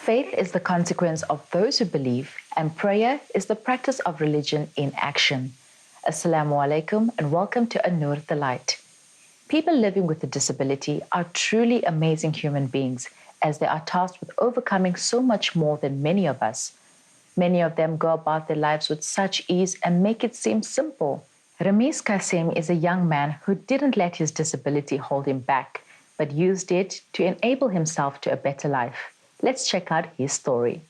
Faith is the consequence of those who believe, and prayer is the practice of religion in action. Assalamu alaikum and welcome to An Nur the Light. People living with a disability are truly amazing human beings as they are tasked with overcoming so much more than many of us. Many of them go about their lives with such ease and make it seem simple. Rameez Cassiem is a young man who didn't let his disability hold him back, but used it to enable himself to a better life. Let's check out his story.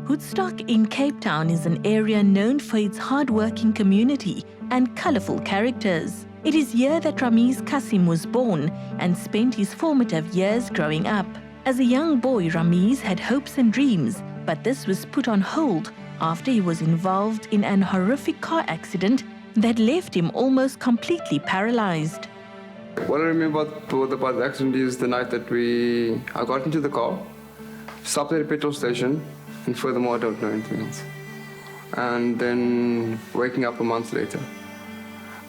Woodstock in Cape Town is an area known for its hard-working community and colourful characters. It is here that Rameez Cassiem was born and spent his formative years growing up. As a young boy, Rameez had hopes and dreams, but this was put on hold after he was involved in an horrific car accident that left him almost completely paralysed. What I remember about the accident is the night that I got into the car, stopped at a petrol station, and furthermore I don't know anything else. And then waking up a month later,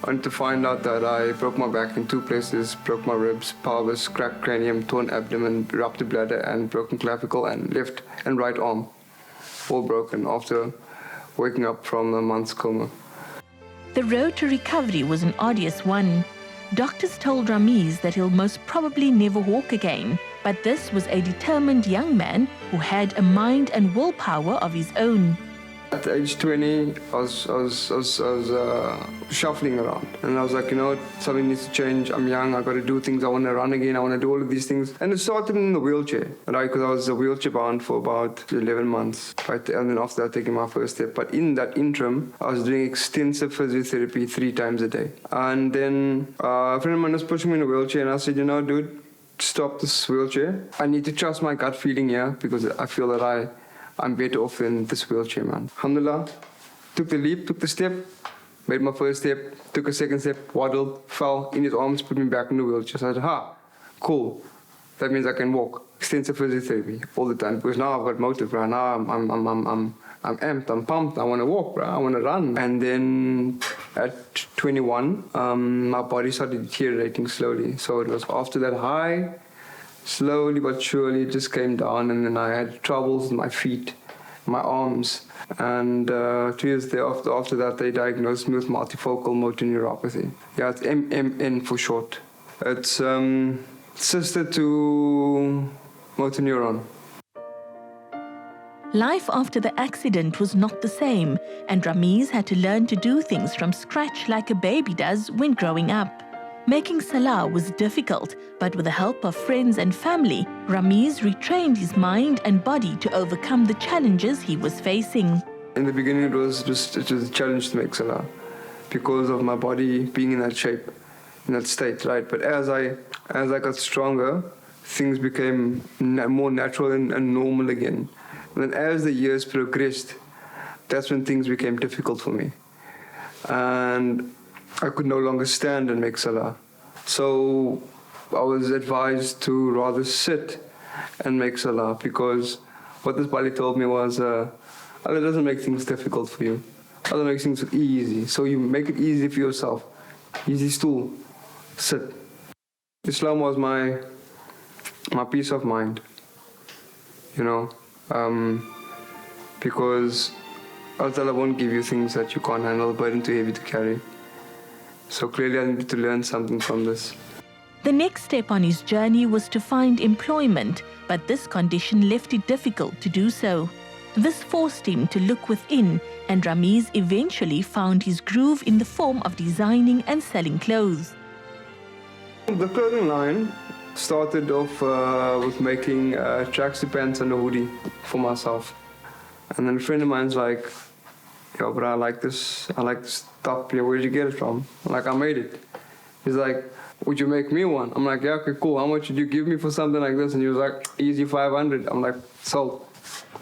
only to find out that I broke my back in 2 places, broke my ribs, pelvis, cracked cranium, torn abdomen, ruptured bladder, and broken clavicle, and left and right arm, all broken after waking up from a month's coma. The road to recovery was an arduous one. Doctors told Rameez that he'll most probably never walk again, but this was a determined young man who had a mind and willpower of his own. At age 20, I was shuffling around, and I was like, something needs to change. I'm young, I got to do things. I want to run again. I want to do all of these things. And it started in the wheelchair, right? Because I was wheelchair bound for about 11 months, right? And then after that, taking my first step. But in that interim, I was doing extensive physiotherapy 3 times a day. And then a friend of mine was pushing me in a wheelchair, and I said, dude, stop this wheelchair. I need to trust my gut feeling here because I feel that I'm better off in this wheelchair, man. Alhamdulillah, took the leap, took the step, made my first step, took a second step, waddled, fell in his arms, put me back in the wheelchair. So I said, cool. That means I can walk. Extensive physiotherapy all the time because now I've got motive, bro. Now I'm amped, I'm pumped. I want to walk, bro. I want to run. And then at 21, my body started deteriorating slowly. So it was after that high. Slowly but surely it just came down, and then I had troubles with my feet, my arms, and 2 years after that they diagnosed me with multifocal motor neuropathy. Yeah, it's MMN for short. It's sister to motor neuron. Life after the accident was not the same, and Rameez had to learn to do things from scratch like a baby does when growing up. Making salah was difficult, but with the help of friends and family, Rameez retrained his mind and body to overcome the challenges he was facing. In the beginning, it was a challenge to make salah because of my body being in that shape, in that state, right? But as I got stronger, things became more natural and normal again. And then as the years progressed, that's when things became difficult for me. And I could no longer stand and make salah. So I was advised to rather sit and make salah because what this Bali told me was, Allah doesn't make things difficult for you. Allah makes things easy. So you make it easy for yourself. Easy stool, sit. Islam was my peace of mind, because Allah won't give you things that you can't handle, a burden too heavy to carry. So clearly I needed to learn something from this. The next step on his journey was to find employment, but this condition left it difficult to do so. This forced him to look within, and Rameez eventually found his groove in the form of designing and selling clothes. The clothing line started off with making tracksuit pants and a hoodie for myself. And then a friend of mine's like, yo, bro, I like this top. Yeah, where'd you get it from? I'm like, I made it. He's like, would you make me one? I'm like, yeah, okay, cool. How much would you give me for something like this? And he was like, easy 500. I'm like, sold.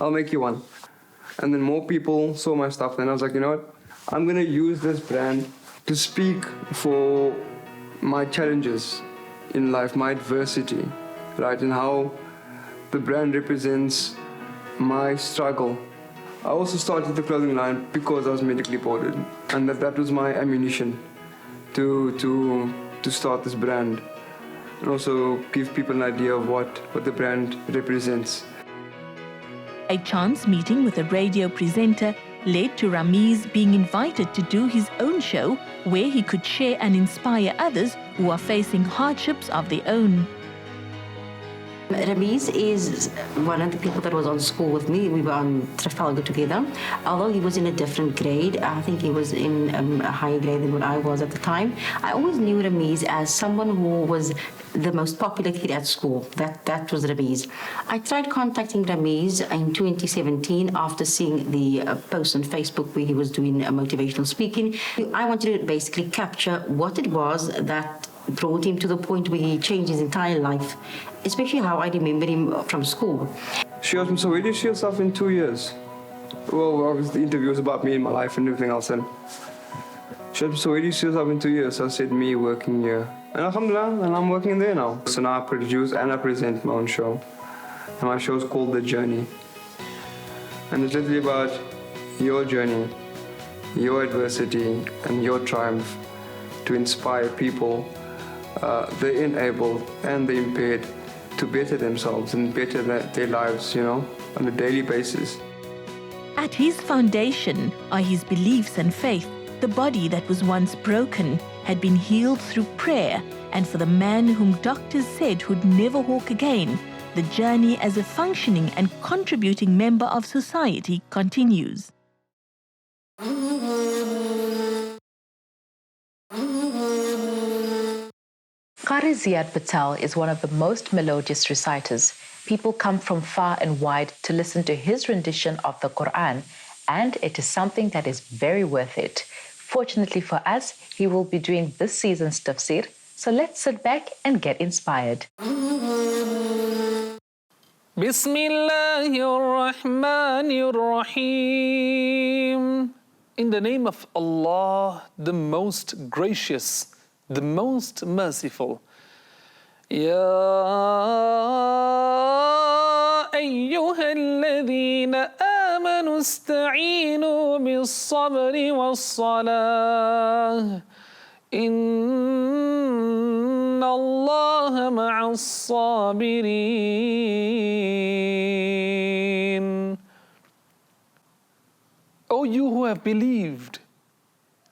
I'll make you one. And then more people saw my stuff, and I was like, you know what? I'm gonna use this brand to speak for my challenges in life, my adversity, right? And how the brand represents my struggle. I also started the clothing line because I was medically boarded, and that was my ammunition to start this brand. and also give people an idea of what the brand represents. A chance meeting with a radio presenter led to Rameez being invited to do his own show where he could share and inspire others who are facing hardships of their own. Rameez is one of the people that was on school with me. We were on Trafalgar together. Although he was in a different grade, I think he was in a higher grade than what I was at the time. I always knew Rameez as someone who was the most popular kid at school. That was Rameez. I tried contacting Rameez in 2017 after seeing the post on Facebook where he was doing motivational speaking. I wanted to basically capture what it was that brought him to the point where he changed his entire life, especially how I remember him from school. She asked me, so where do you see yourself in 2 years? Well, obviously the interview was about me and my life and everything else. And she asked me, so where do you see yourself in 2 years? So I said, me working here. And alhamdulillah, and I'm working there now. So now I produce and I present my own show. And my show is called The Journey. And it's literally about your journey, your adversity, and your triumph to inspire people, the enabled and the impaired, to better themselves and better their lives, on a daily basis. At his foundation are his beliefs and faith. The body that was once broken had been healed through prayer, and for the man whom doctors said would never walk again, the journey as a functioning and contributing member of society continues. Qari Ziad Patel is one of the most melodious reciters. People come from far and wide to listen to his rendition of the Quran, and it is something that is very worth it. Fortunately for us, he will be doing this season's Tafseer, so let's sit back and get inspired. Bismillahirrahmanirrahim. In the name of Allah, the most gracious, the most merciful. Ya ayyuhalladhina amanu ista'inu bis-sabri was-salah. Inna Allaha ma'as-sabirin. O you who have believed,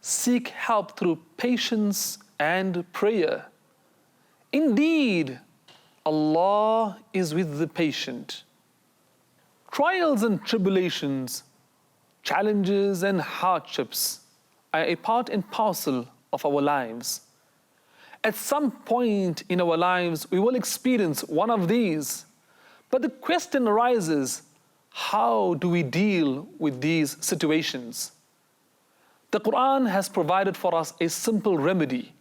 seek help through patience and prayer. Indeed, Allah is with the patient. Trials and tribulations, challenges and hardships are a part and parcel of our lives. At some point in our lives, we will experience one of these. But the question arises, how do we deal with these situations? The Quran has provided for us a simple remedy.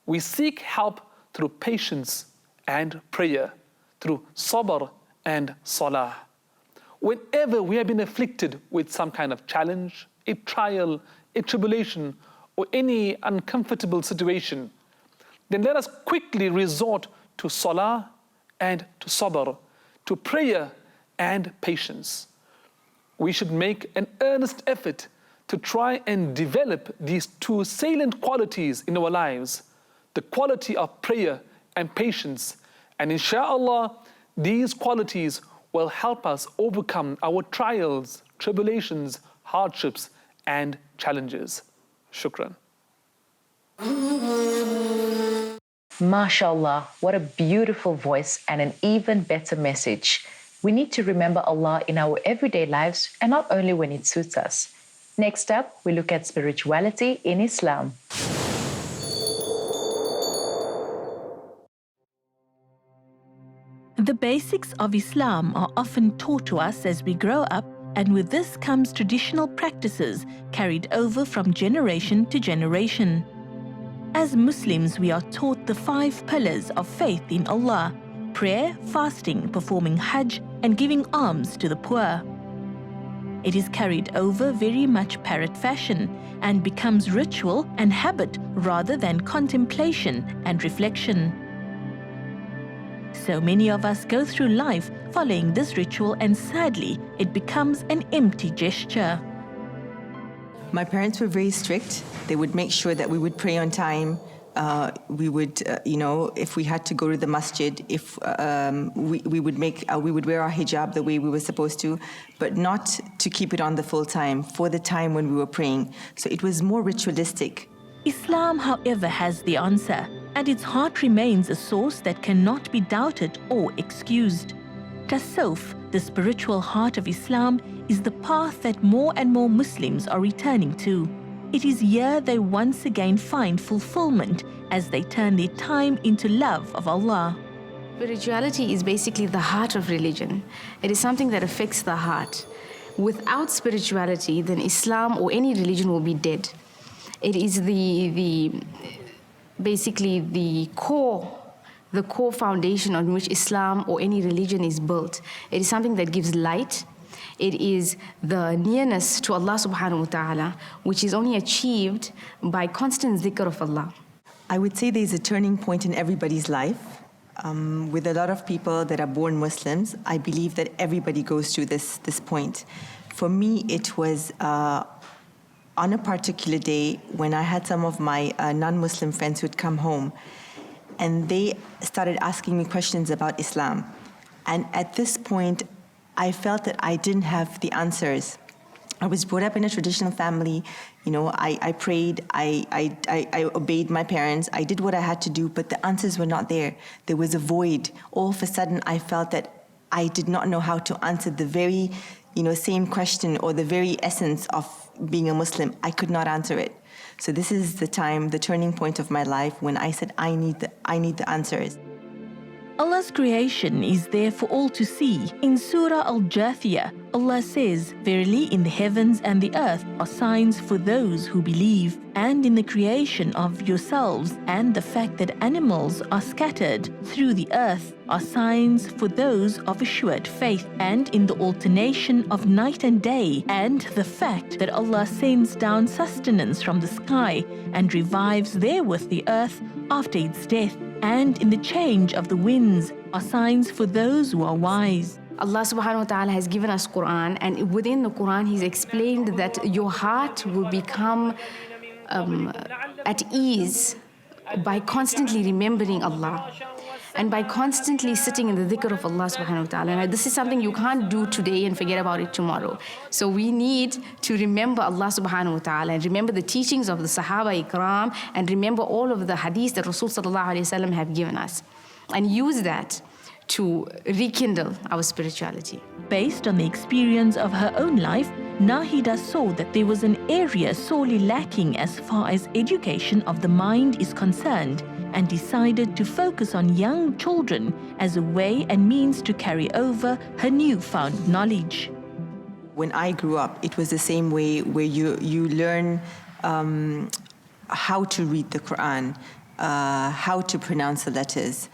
We seek help through patience and prayer, through sabr and salah. Whenever we have been afflicted with some kind of challenge, a trial, a tribulation, or any uncomfortable situation, then let us quickly resort to salah and to sabr, to prayer and patience. We should make an earnest effort to try and develop these two salient qualities in our lives, the quality of prayer and patience. And inshallah, these qualities will help us overcome our trials, tribulations, hardships, and challenges. Shukran. MashaAllah, what a beautiful voice and an even better message. We need to remember Allah in our everyday lives and not only when it suits us. Next up, we look at spirituality in Islam. The basics of Islam are often taught to us as we grow up, and with this comes traditional practices carried over from generation to generation. As Muslims, we are taught the 5 pillars of faith in Allah: prayer, fasting, performing Hajj, and giving alms to the poor. It is carried over very much parrot fashion and becomes ritual and habit rather than contemplation and reflection. So many of us go through life following this ritual, and sadly, it becomes an empty gesture. My parents were very strict. They would make sure that we would pray on time. we would, if we had to go to the masjid, if we would wear our hijab the way we were supposed to, but not to keep it on the full time, for the time when we were praying. So it was more ritualistic. Islam, however, has the answer, and its heart remains a source that cannot be doubted or excused. Tasawwuf, the spiritual heart of Islam, is the path that more and more Muslims are returning to. It is here they once again find fulfillment as they turn their time into love of Allah. Spirituality is basically the heart of religion. It is something that affects the heart. Without spirituality, then Islam or any religion will be dead. It is basically the core foundation on which Islam or any religion is built. It is something that gives light. It is the nearness to Allah subhanahu wa ta'ala, which is only achieved by constant zikr of Allah. I would say there's a turning point in everybody's life. With a lot of people that are born Muslims, I believe that everybody goes through this point. For me, it was on a particular day when I had some of my non-Muslim friends who would come home, and they started asking me questions about Islam. And at this point, I felt that I didn't have the answers. I was brought up in a traditional family. I prayed, I obeyed my parents, I did what I had to do, but the answers were not there. There was a void. All of a sudden, I felt that I did not know how to answer the very, same question or the very essence of being a Muslim. I could not answer it. So this is the time, the turning point of my life when I said, I need the answers. Allah's creation is there for all to see. In Surah Al-Jathiyah, Allah says, "Verily in the heavens and the earth are signs for those who believe, and in the creation of yourselves and the fact that animals are scattered through the earth are signs for those of assured faith, and in the alternation of night and day, and the fact that Allah sends down sustenance from the sky and revives therewith the earth after its death, and in the change of the winds are signs for those who are wise." Allah subhanahu wa ta'ala has given us Quran, and within the Quran He's explained that your heart will become at ease by constantly remembering Allah and by constantly sitting in the dhikr of Allah subhanahu wa ta'ala. Now, this is something you can't do today and forget about it tomorrow. So we need to remember Allah subhanahu wa ta'ala and remember the teachings of the Sahaba Ikram and remember all of the hadiths that Rasul sallallahu alayhi wa sallam have given us and use that to rekindle our spirituality. Based on the experience of her own life, Nahida saw that there was an area sorely lacking as far as education of the mind is concerned, and decided to focus on young children as a way and means to carry over her newfound knowledge. When I grew up, it was the same way where you learn how to read the Quran, how to pronounce the letters.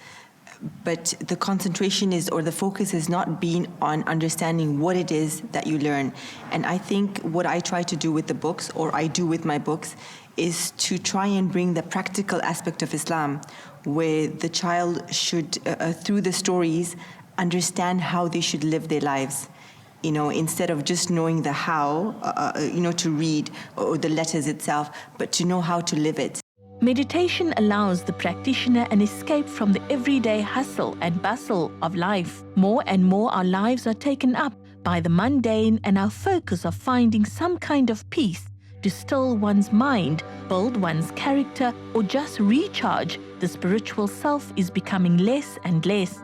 But the concentration or the focus has not been on understanding what it is that you learn. And I think what I try to do with the books, or I do with my books, is to try and bring the practical aspect of Islam, where the child should, through the stories, understand how they should live their lives. Instead of just knowing the how, to read or the letters itself, but to know how to live it. Meditation allows the practitioner an escape from the everyday hustle and bustle of life. More and more our lives are taken up by the mundane, and our focus of finding some kind of peace to still one's mind, build one's character, or just recharge the spiritual self is becoming less and less.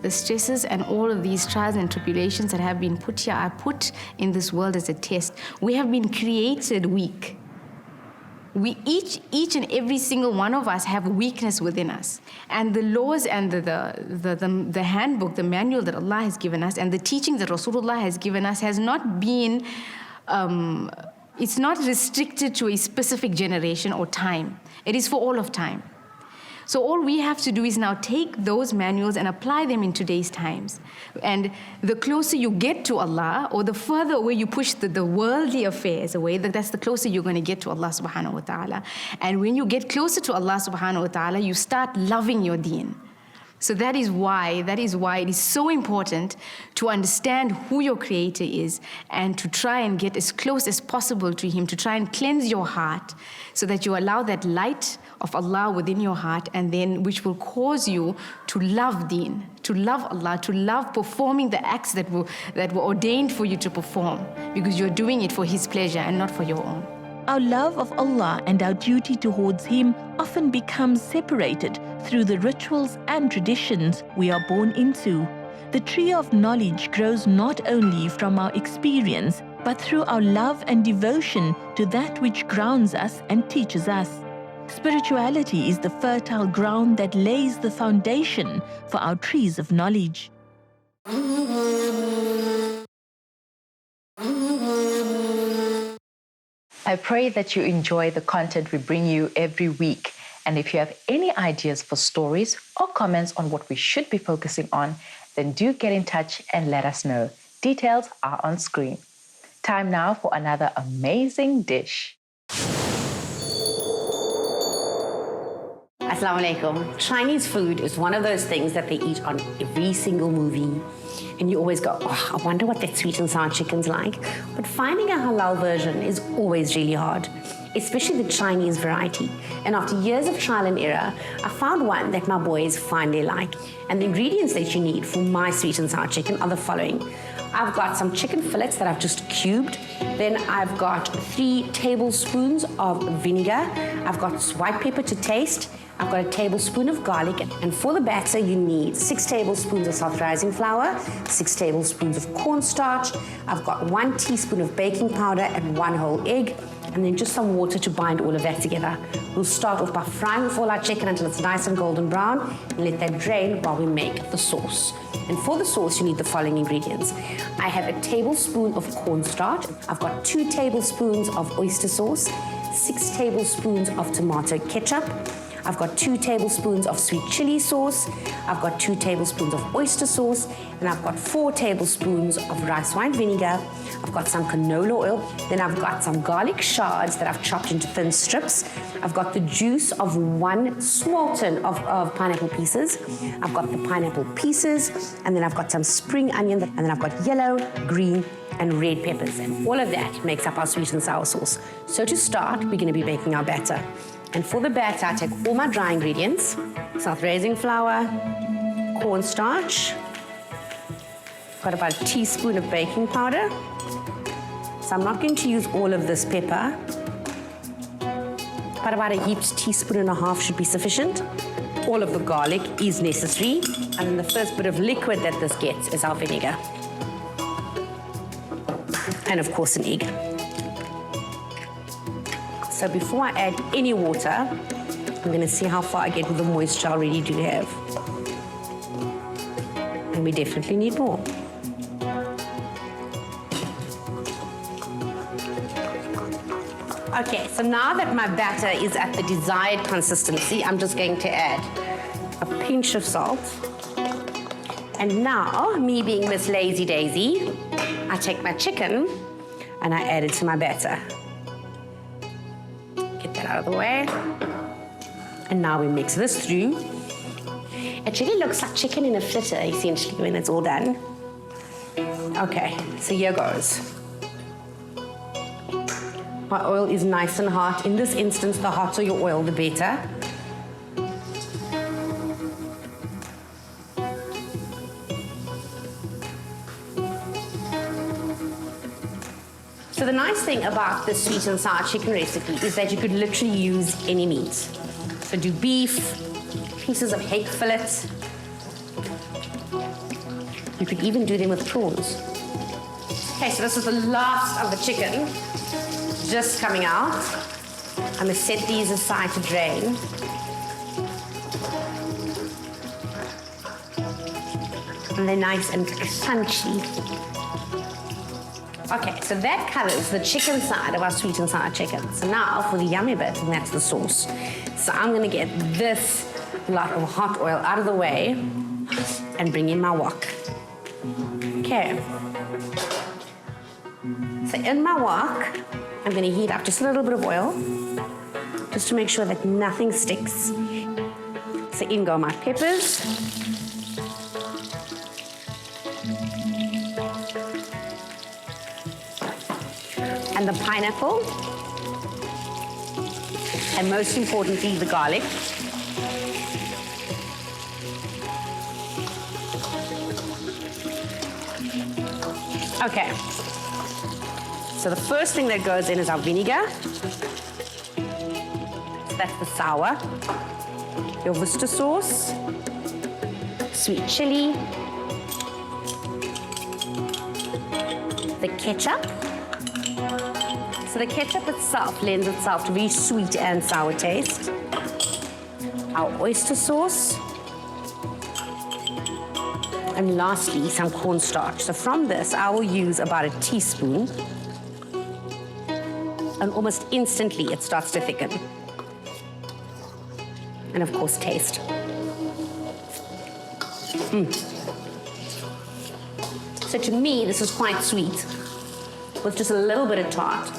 The stresses and all of these trials and tribulations that have been put here are put in this world as a test. We have been created weak. We each and every single one of us have weakness within us, and the laws and the handbook, the manual that Allah has given us, and the teachings that Rasulullah has given us has not been. It's not restricted to a specific generation or time. It is for all of time. So all we have to do is now take those manuals and apply them in today's times. And the closer you get to Allah, or the further away you push the worldly affairs away, that's the closer you're going to get to Allah subhanahu wa ta'ala. And when you get closer to Allah subhanahu wa ta'ala, you start loving your deen. So that is why it is so important to understand who your Creator is and to try and get as close as possible to Him, to try and cleanse your heart so that you allow that light of Allah within your heart, and then which will cause you to love Deen, to love Allah, to love performing the acts that were ordained for you to perform, because you're doing it for His pleasure and not for your own. Our love of Allah and our duty towards Him often becomes separated through the rituals and traditions we are born into. The tree of knowledge grows not only from our experience, but through our love and devotion to that which grounds us and teaches us. Spirituality is the fertile ground that lays the foundation for our trees of knowledge. I pray that you enjoy the content we bring you every week. And if you have any ideas for stories or comments on what we should be focusing on, then do get in touch and let us know. Details are on screen. Time now for another amazing dish. Assalamu alaikum. Chinese food is one of those things that they eat on every single movie. And you always go, oh, I wonder what that sweet and sour chicken's like. But finding a halal version is always really hard, especially the Chinese variety. And after years of trial and error, I found one that my boys finally like. And the ingredients that you need for my sweet and sour chicken are the following. I've got some chicken fillets that I've just cubed. Then I've got 3 tablespoons of vinegar. I've got white pepper to taste. I've got a tablespoon of garlic. And for the batter, you need 6 tablespoons of South rising flour, 6 tablespoons of cornstarch. I've got 1 teaspoon of baking powder and 1 whole egg. And then just some water to bind all of that together. We'll start off by frying off all our chicken until it's nice and golden brown, and let that drain while we make the sauce. And for the sauce, you need the following ingredients. I have a tablespoon of cornstarch. I've got 2 tablespoons of oyster sauce, 6 tablespoons of tomato ketchup. I've got 2 tablespoons of sweet chili sauce. I've got 2 tablespoons of oyster sauce, and I've got 4 tablespoons of rice wine vinegar. I've got some canola oil. Then I've got some garlic shards that I've chopped into thin strips. I've got the juice of 1 small tin of pineapple pieces. I've got the pineapple pieces, and then I've got some spring onion, and then I've got yellow, green, and red peppers. And all of that makes up our sweet and sour sauce. So to start, we're going to be making our batter. And for the batter, I take all my dry ingredients, South rising flour, cornstarch, got about a teaspoon of baking powder. So I'm not going to use all of this pepper, but about a heaped teaspoon and a half should be sufficient. All of the garlic is necessary. And then the first bit of liquid that this gets is our vinegar. And of course, an egg. So before I add any water, I'm going to see how far I get with the moisture I already do have. And we definitely need more. Okay, so now that my batter is at the desired consistency, I'm just going to add a pinch of salt. And now, me being Miss Lazy Daisy, I take my chicken and I add it to my batter. Get that out of the way. And now we mix this through. It really looks like chicken in a flitter, essentially, when it's all done. Okay, so here goes. My oil is nice and hot. In this instance, the hotter your oil, the better. So the nice thing about this sweet and sour chicken recipe is that you could literally use any meat. So do beef, pieces of hake fillet. You could even do them with prawns. Okay, so this is the last of the chicken. Just coming out. I'm going to set these aside to drain. And they're nice and crunchy. Okay, so that covers the chicken side of our sweet and sour chicken. So now for the yummy bit, and that's the sauce. So I'm going to get this lot of hot oil out of the way and bring in my wok. Okay. So in my wok, I'm going to heat up just a little bit of oil, just to make sure that nothing sticks. So in go my peppers. and the pineapple, and most importantly, the garlic. Okay. So the first thing that goes in is our vinegar. So that's the sour. Your Worcester sauce, sweet chili, the ketchup. So the ketchup itself lends itself to very sweet and sour taste. Our oyster sauce. And lastly, some cornstarch. So from this, I will use about a teaspoon. And almost instantly, it starts to thicken. And of course, taste. So to me, this is quite sweet, with just a little bit of tart.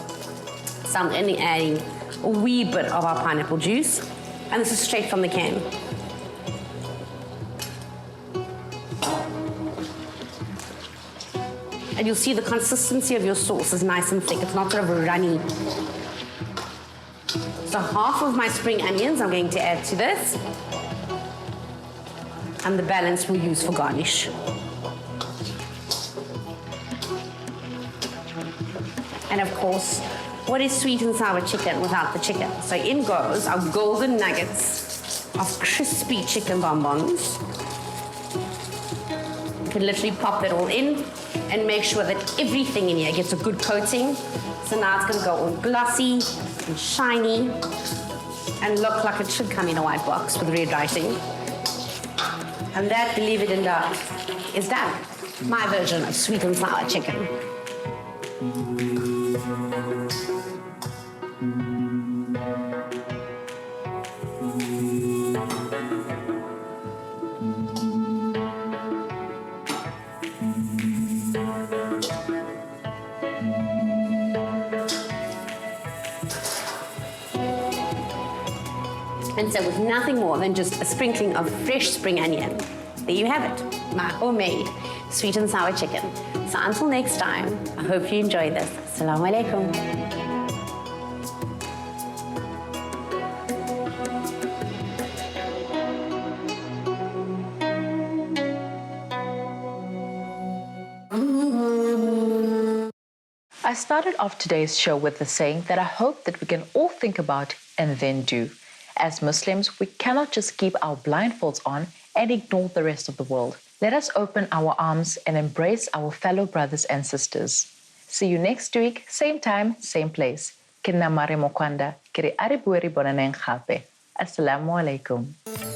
So I'm only adding a wee bit of our pineapple juice, and this is straight from the can. And you'll see the consistency of your sauce is nice and thick. It's not sort of runny. So half of my spring onions I'm going to add to this. And the balance we'll use for garnish. And of course, what is sweet and sour chicken without the chicken? So in goes our golden nuggets of crispy chicken bonbons. You can literally pop it all in and make sure that everything in here gets a good coating. So now it's gonna go all glossy and shiny and look like it should come in a white box with red writing. And that, believe it or not, is done. My version of sweet and sour chicken. And so with nothing more than just a sprinkling of fresh spring onion, there you have it, my homemade sweet and sour chicken. So until next time, I hope you enjoy this. Assalamu alaikum. I started off today's show with the saying that I hope that we can all think about and then do. As Muslims, we cannot just keep our blindfolds on and ignore the rest of the world. Let us open our arms and embrace our fellow brothers and sisters. See you next week, same time, same place. Kina Mariam Mkwanda, kiri aribueri bonaneng khape. Assalamu alaikum.